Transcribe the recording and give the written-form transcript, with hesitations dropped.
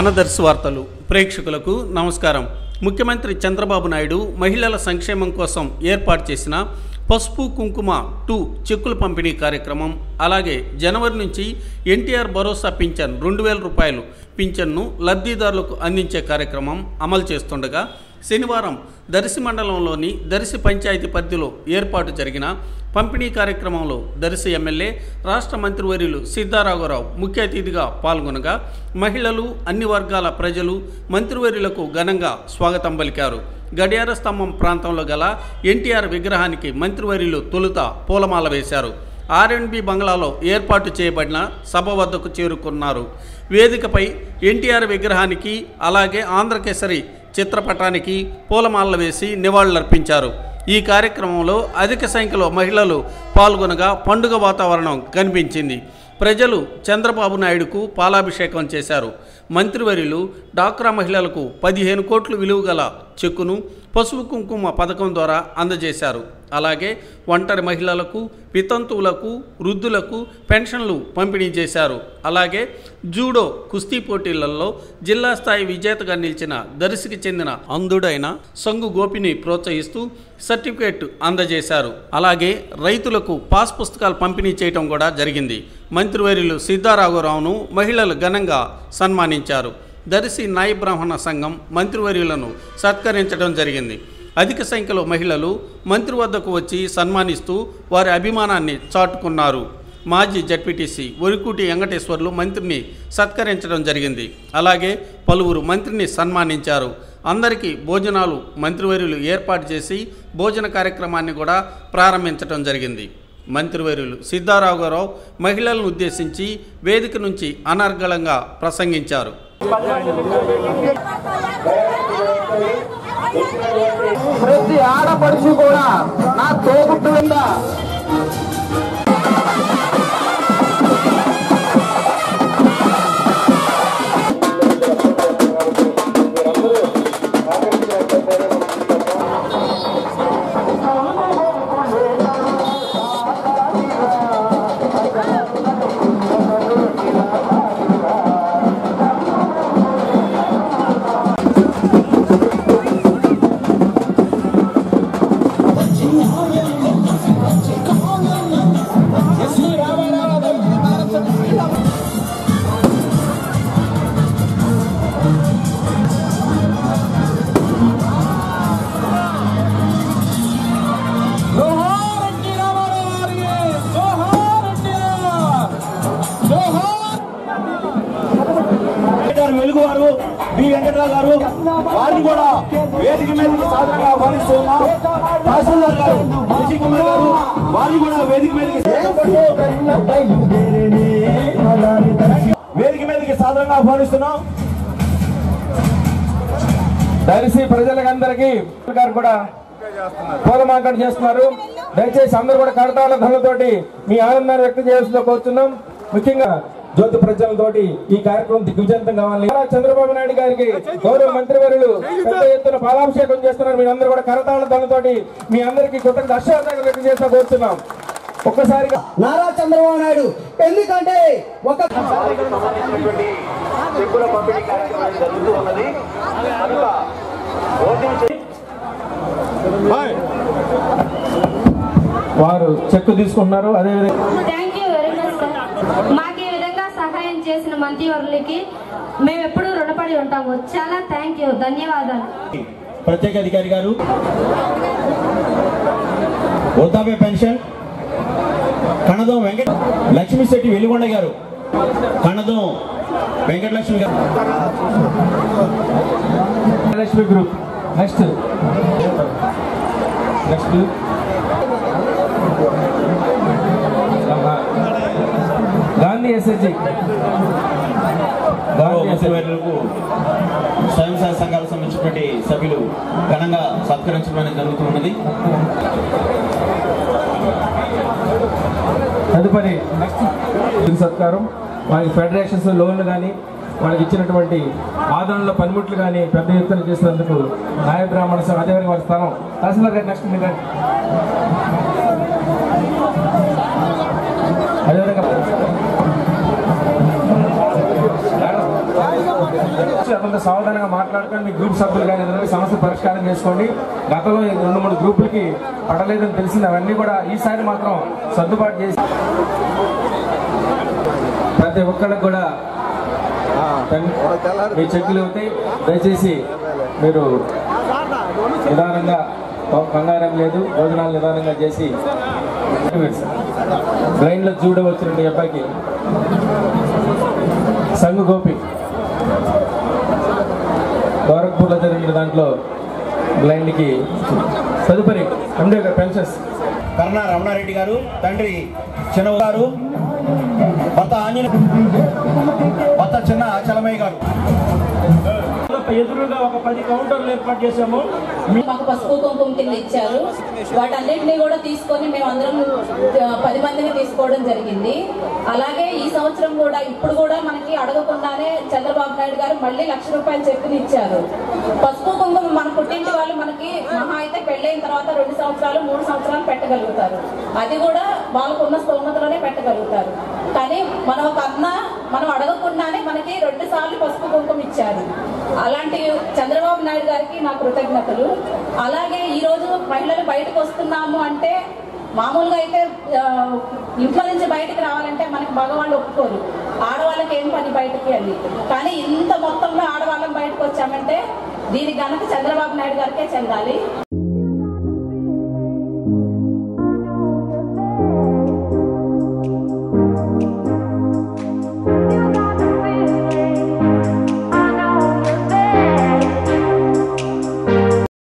మన దర్శి వార్తలు ప్రేక్షకులకు నమస్కారం. ముఖ్యమంత్రి చంద్రబాబు నాయుడు మహిళల సంక్షేమం కోసం ఏర్పాటు చేసిన పసుపు కుంకుమ 2 చెక్కుల పంపిణీ కార్యక్రమం, అలాగే జనవరి నుంచి ఎన్టీఆర్ భరోసా పింఛన్ 2000 రూపాయలు పింఛన్ను లబ్ధిదారులకు అందించే కార్యక్రమం అమలు చేస్తుండగా శనివారం దర్శి మండలంలోని దర్శి పంచాయతీ పరిధిలో ఏర్పాటు జరిగిన పంపిణీ కార్యక్రమంలో దర్శి ఎమ్మెల్యే రాష్ట్ర మంత్రివర్యులు సిద్ధారాఘవరావు ముఖ్య అతిథిగా పాల్గొనగా మహిళలు, అన్ని వర్గాల ప్రజలు మంత్రివర్యులకు ఘనంగా స్వాగతం పలికారు. గడియార స్తంభం ప్రాంతంలో గల ఎన్టీఆర్ విగ్రహానికి మంత్రివర్యులు తొలుత పూలమాల వేశారు. R&B బంగ్లాలో ఏర్పాటు చేయబడిన సభ వద్దకు చేరుకున్నారు. వేదికపై ఎన్టీఆర్ విగ్రహానికి అలాగే ఆంధ్రకేసరి చిత్రపటానికి పూలమాలలు వేసి నివాళులర్పించారు. ఈ కార్యక్రమంలో అధిక సంఖ్యలో మహిళలు పాల్గొనగా పండుగ వాతావరణం కనిపించింది. ప్రజలు చంద్రబాబు నాయుడుకు పాలాభిషేకం చేశారు. మంత్రివర్యులు డాక్రా మహిళలకు 15 కోట్లు విలువ గల చెక్కును పసుపు కుంకుమ పథకం ద్వారా అందజేశారు. అలాగే ఒంటరి మహిళలకు, వితంతువులకు, వృద్ధులకు పెన్షన్లు పంపిణీ చేశారు. అలాగే జూడో కుస్తీ పోటీలలో జిల్లా స్థాయి విజేతగా నిలిచిన దర్శికి చెందిన అంధుడైన సంగు గోపిని ప్రోత్సహిస్తూ సర్టిఫికేట్ అందజేశారు. అలాగే రైతులకు పాస్ పుస్తకాలు పంపిణీ చేయడం కూడా జరిగింది. మంత్రివర్యులు సిద్ధారాఘవరావును మహిళలు ఘనంగా సన్మానించారు. దర్శి నాయ బ్రాహ్మణ సంఘం మంత్రివర్యులను సత్కరించడం జరిగింది. అధిక సంఖ్యలో మహిళలు మంత్రి వద్దకు వచ్చి సన్మానిస్తూ వారి అభిమానాన్ని చాటుకున్నారు. మాజీ జడ్పీటీసీ ఒరికూటి వెంకటేశ్వర్లు మంత్రిని సత్కరించడం జరిగింది. అలాగే పలువురు మంత్రిని సన్మానించారు. అందరికీ భోజనాలు మంత్రివర్యులు ఏర్పాటు చేసి భోజన కార్యక్రమాన్ని కూడా ప్రారంభించడం జరిగింది. మంత్రివర్యులు సిద్ధారాఘవరావు మహిళలను ఉద్దేశించి వేదిక నుంచి అనర్గళంగా ప్రసంగించారు. ప్రతి ఆడపడుచు కూడా నా తోబుట్టువుందా వెలుగువారు బి వెంకటరావు గారు వారిని కూడా వేదిక మీదకి సాధారణంగా ఆహ్వానిస్తున్నాం. తహసీల్దార్ గారు శశి కుమార్ గారు వారిని కూడా వేదిక మీదకి సాధారణంగా ఆహ్వానిస్తున్నాం. దర్శి ప్రజలందరికీ గారు కూడా పూలమాంకణ చేస్తున్నారు. దయచేసి అందరూ కూడా కరతాళ ధ్వనులతోటి మీ ఆనందాన్ని వ్యక్తం చేయాల్సిందిగా కోరుతున్నాం. ముఖ్యంగా జ్యోతి ప్రజలతోటి ఈ కార్యక్రమం దిగ్విజయంతం కావాలి. చంద్రబాబు నాయుడు గారికి గౌరవ మంత్రివర్యులు పెద్ద ఎత్తున పాలాభిషేకం చేస్తున్నారు. మీరందరూ కూడా కరతాళ ధ్వనులతోటి మీ అందరికీ కృతజ్ఞత అశ్వాసాలు వ్యక్తం చేస్తా కోరుతున్నాం. ఒక్కసారిగా నారా చంద్రబాబు నాయుడు ఎందుకంటే ఒక వారు చెక్కు తీసుకుంటున్నారు. అదేవిధంగా మాకు ఈ విధంగా సహాయం చేసిన మంత్రివర్యులకి మేము ఎప్పుడూ రుణపడి ఉంటాము. చాలా ధన్యవాదాలు. ప్రత్యేక అధికారి గారు వృద్ధాప్య పెన్షన్ కణదం లక్ష్మీ శెట్టి వెలిగొండ గారు, కణదం వెంకటలక్ష్మి గారు, Lakshmi group. Next Gandhi SSG మంత్రివర్యులకు స్వయం సహాయ సంఘాలకు సంబంధించినటువంటి సభ్యులు ఘనంగా సత్కరించడం జరుగుతున్నది. తదుపరి సత్కారం వారికి ఫెడరేషన్స్ లోన్లు కానీ వాళ్ళకి ఇచ్చినటువంటి ఆదరణలో పనిముట్లు కానీ పెద్ద ఎత్తున చేసినందుకు నాయ బ్రాహ్మణ సంఘం అదేవిధంగా వారి స్థానం తహసీల్దార్ గారు నెక్స్ట్ మీరు అదేవిధంగా సావధానంగా మాట్లాడుకొని మీ గ్రూప్ సభ్యులు కానీ ఏదైనా సమస్య పరిష్కారం చేసుకోండి. గతంలో 2-3 గ్రూపులకి పడలేదని తెలిసింది. అవన్నీ కూడా ఈసారి మాత్రం సర్దుబాటు చేసి ప్రతి ఒక్కరికి కూడా మీ చెక్కులు అవుతాయి. దయచేసి మీరు నిదానంగా, కంగారం లేదు, భోజనాలు నిదానంగా చేసి బ్లైండ్లో చూడవచ్చినట్టు అబ్బాయికి సంఘ గోపి గోరఖ్పూర్లో జరిగిన దాంట్లో బ్లైండ్కి తదుపరి అంబేద్కర్ పెన్షన్స్ కర్ణ రమణారెడ్డి గారు, తండ్రి చిన్న గారు, భర్త భర్త చిన్న చలమయ్య గారు. ఎదురుగా ఒక 10 కౌంటర్లు ఏర్పాటు చేశాము. మాకు పసుపు కుంకుమ కింద ఇచ్చారు. వాటన్నిటిని కూడా తీసుకొని మేము అందరం 10 మందిని తీసుకోవడం జరిగింది. అలాగే ఈ సంవత్సరం కూడా ఇప్పుడు కూడా మనకి అడగకుండానే చంద్రబాబు నాయుడు గారు మళ్ళీ ₹1,00,000 చెక్కుని ఇచ్చారు. పసుపు కుంకుమ మన పుట్టింటి వాళ్ళు మనకి మహా అయితే పెళ్ళైన తర్వాత 2 సంవత్సరాలు 3 సంవత్సరాలు పెట్టగలుగుతారు. అది కూడా వాళ్ళకున్న స్తోమతలోనే పెట్టగలుగుతారు. కానీ మనం ఒక అన్న మనం అడగకుండానే మనకి 2 సార్లు పసుపు కుంకుమ ఇచ్చారు. అలాంటి చంద్రబాబు నాయుడు గారికి నా కృతజ్ఞతలు. అలాగే ఈరోజు మహిళలు బయటకు వస్తున్నాము అంటే, మామూలుగా అయితే ఇంట్లో నుంచి బయటకు రావాలంటే మనకి మగవాళ్ళు ఒప్పుకోరు, ఆడవాళ్ళకి ఏం పని బయటకి అని. కానీ ఇంత మొత్తంలో ఆడవాళ్ళం బయటకు వచ్చామంటే దీని ఘనత చంద్రబాబు నాయుడు గారికే చెందాలి.